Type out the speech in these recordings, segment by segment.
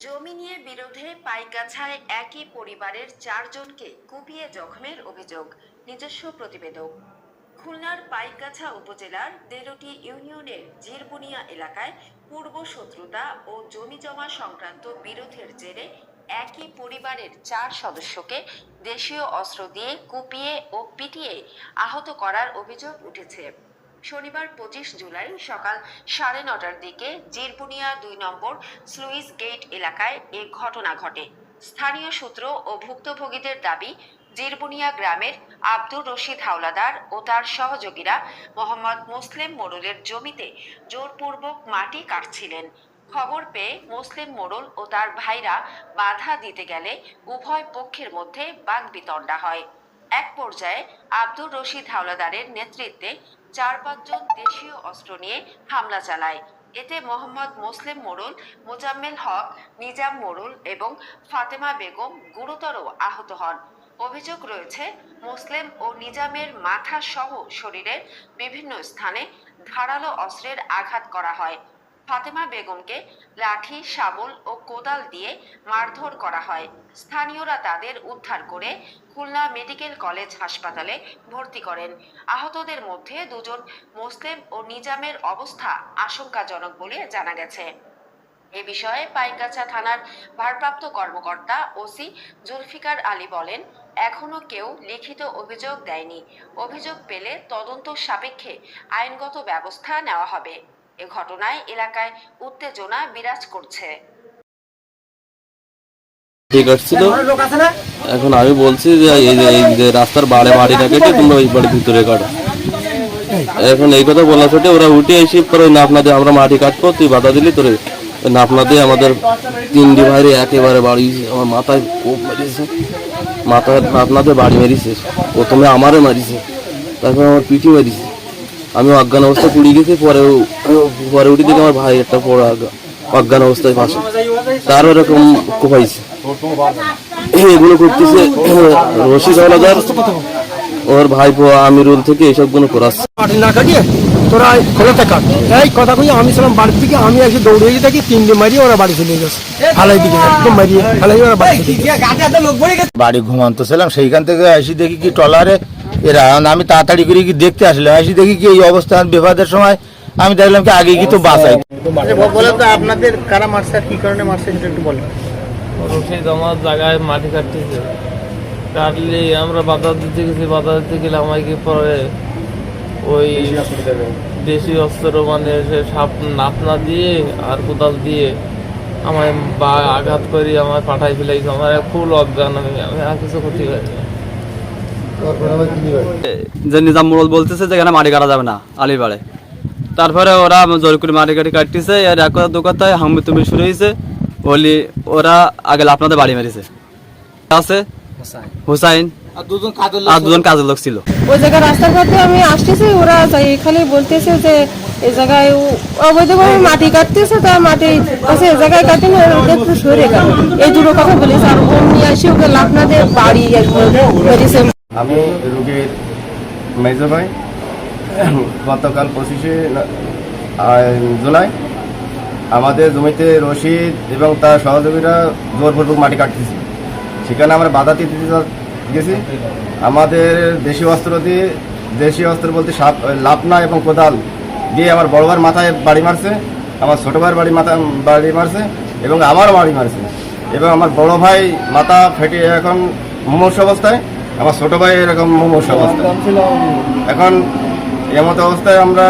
জমি নিয়ে বিরোধে পাইকগাছায় একই পরিবারের 4 জনকে কুপিয়ে জখমের অভিযোগ। নিজস্ব প্রতিবেদক। খুলনার পাইকগাছা উপজেলার 13টি ইউনিয়নের জিরবুনিয়া এলাকায় পূর্ব শত্রুতা ও জমিজমা সংক্রান্ত বিরোধের জেরে একই পরিবারের 4 সদস্যকে দেশীয় অস্ত্র দিয়ে কুপিয়ে ও পিটিয়ে আহত করার অভিযোগ উঠেছে। শনিবার 25 জুলাই সকাল 9:30টার দিকে জিরবুনিয়া 2 নম্বর স্লুইস গেট এলাকায় এ ঘটনা ঘটে। স্থানীয় সূত্র ও ভুক্তভোগীদের দাবি, জিরবুনিয়া গ্রামের আব্দুর রশিদ হাওলাদার ও তার সহযোগীরা মোহাম্মদ মুসলিম মোড়লের জমিতে জোরপূর্বক মাটি কাটছিলেন। খবর পেয়ে মুসলিম মোড়ল ও তার ভাইরা বাধা দিতে গেলে উভয় পক্ষের মধ্যে বাকবিতণ্ডা হয়। এক পর্যায়ে আব্দুর রশিদ হাওলাদারের নেতৃত্বে 4-5 জন দেশীয় অস্ত্র নিয়ে হামলা চালায়। এতে মোহাম্মদ মুসলিম মোড়ল, মোজাম্মেল হক, নিজাম মোড়ল এবং ফাতেমা বেগম গুরুতর আহত হন। অভিযোগ রয়েছে, মুসলিম ও নিজামের মাথা সহ শরীরের বিভিন্ন স্থানে ধারালো অস্ত্রের আঘাত করা হয়। ফাতেমা বেগমকে লাঠি, শাবল ও কোদাল দিয়ে মারধর করা হয়। স্থানীয়রা তাদের উদ্ধার করে খুলনা মেডিকেল কলেজ হাসপাতালে ভর্তি করেন। আহতদের মধ্যে 2 জন মুসলিম ও নিজামের অবস্থা আশঙ্কাজনক বলে জানা গেছে। এ বিষয়ে পাইকগাছা থানার ভারপ্রাপ্ত কর্মকর্তা ওসি জুলফিকার আলী বলেন, এখনো কেউ লিখিত অভিযোগ দেয়নি। অভিযোগ পেলে তদন্ত সাপেক্ষে আইনগত ব্যবস্থা নেওয়া হবে। এ ঘটনায় এলাকায় উত্তেজনা বিরাজ করছে। ঠিক আসছিল। এখন আমি বলছি যে এই যে রাস্তার বাড়ে মাটি না কেটে তোমরা ওই বাড়ির ভিতরে কাটো। এখন এই কথা বলা ছোটে ওরা উঠে এসে পরে নাপনা দিয়ে আমরা মাটি কাটবো, তুই বাধা দিলি, তোরে নাপনা দিয়ে আমাদের 3 ভাইরে একেবারে বাড়ি, আমার মাথায় কোপ মেরেছে, মাথায় নাপনা দিয়ে বাড়ি মেরেছে। প্রথমে আমারে মারিছে, তারপর আমার পিঠি মেরেছে। আমি অজ্ঞান অবস্থায় পুড়ে গেছি। পরে উঠে দেখি আমার ভাই একটা পড়া অজ্ঞান অবস্থায় পাশে, তারও এরকম কোপাইছে। এগুলো করতেছে রশিদ হাওলাদার, ওর ভাইপো আমিরুল থেকে এইসবগুলো করাচ্ছে। মাটি না কাটিয়ে তোরা খোলাতে কাট, এই কথা কই আমি ছিলাম বাড়ির থেকে, আমি এসে দৌড়ে গিয়ে থাকি, 3 মারিয়ে ওরা বাড়ি চলে গেছে। ফালাই দিকে একদম মারিয়ে ফালাই ওরা বাড়ি চলে গেছে। বাড়ি ঘুমান্ত ছিলাম, সেইখান থেকে এসে দেখি কি ট্রলারে এরা, আমি তাড়াতাড়ি করে কি দেখতে আসলাম, এসে দেখি কি এই অবস্থা। বিপদের সময় আমি দেখলাম কি আগে কি তো বাঁচাই। বলেন তো আপনাদের কারা মারছে আর কি কারণে মারছে সেটা একটু বলেন। রশিদ আমার জায়গায় মাটি কাটতেছে, কাটলে আমরা বাধা দিতে গেছি, বাধা দিতে গেলে আমাকে পরে ওই দেশি অস্ত্র মানে সে সাপ নাপনা দিয়ে আর কোদাল দিয়ে আমায় আঘাত করি, আমায় পাঠাই ফেলাইছে। আমার ফুল অজ্ঞান, আমি আর কিছু ক্ষতি করিনি। যে নিজাম মোড়ল বলতেছে যে এখানে মাটি কাটা যাবে না আলিবাড়ে। তারপরে ওরা জোর করে মাটি কাটতেছে, আর এক কথা 2 কথায় হামি তুমি শুরু হয়েছে বলি। ওরা আগে আপনাদের বাড়ি মেরেছে আছে হুসাইন আর 2 জন কাজের লোক ছিল। ওই জায়গায় রাস্তার পথে আমি আসতেছি, ওরা এখানে বলতেছে যে এই জায়গায় অবৈধভাবে মাটি কাটতেছে, তার মাটি কাছে এই জায়গায় কাটেনি, একটু সরে কাটে, এই 2 কথা বলেছে। আর ও নিয়ে আসি ওকে লাফনাদের বাড়ি মেরেছে। আমি রুগীর মেজো ভাই। গতকাল 25শে জুলাই আমাদের জমিতে রশিদ এবং তার সহযোগীরা জোরপূর্বক মাটি কাটতেছে। সেখানে আমরা বাধা দিতে গেছি। আমাদের দেশীয় অস্ত্র বলতে লাপনা এবং কোদাল দিয়ে আমার বড় ভাইয়ের মাথায় বাড়ি মারছে, আমার ছোট ভাইয়ের বাড়ি মারছে এবং আমারও বাড়ি মারছে। এবং আমার বড় ভাই মাথা ফেটে এখন মুমূর্ষ অবস্থায়, আমার ছোট ভাই এরকম মুমূর্ষ অবস্থায়। এখন এমতো অবস্থায় আমরা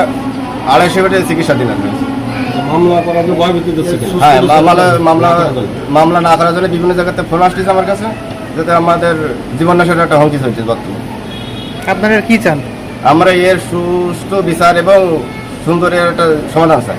250 বেডে চিকিৎসা দিলাম। হ্যাঁ, মামলা না করার জন্য বিভিন্ন জায়গাতে ফোন আসতেছে আমার কাছে, যাতে আমাদের জীবনাশয়ের একটা হুমকি চলছে বর্তমানে। আপনারা কি চান? আমরা এর সুষ্ঠু বিচার এবং সুন্দর একটা সমাধান চাই।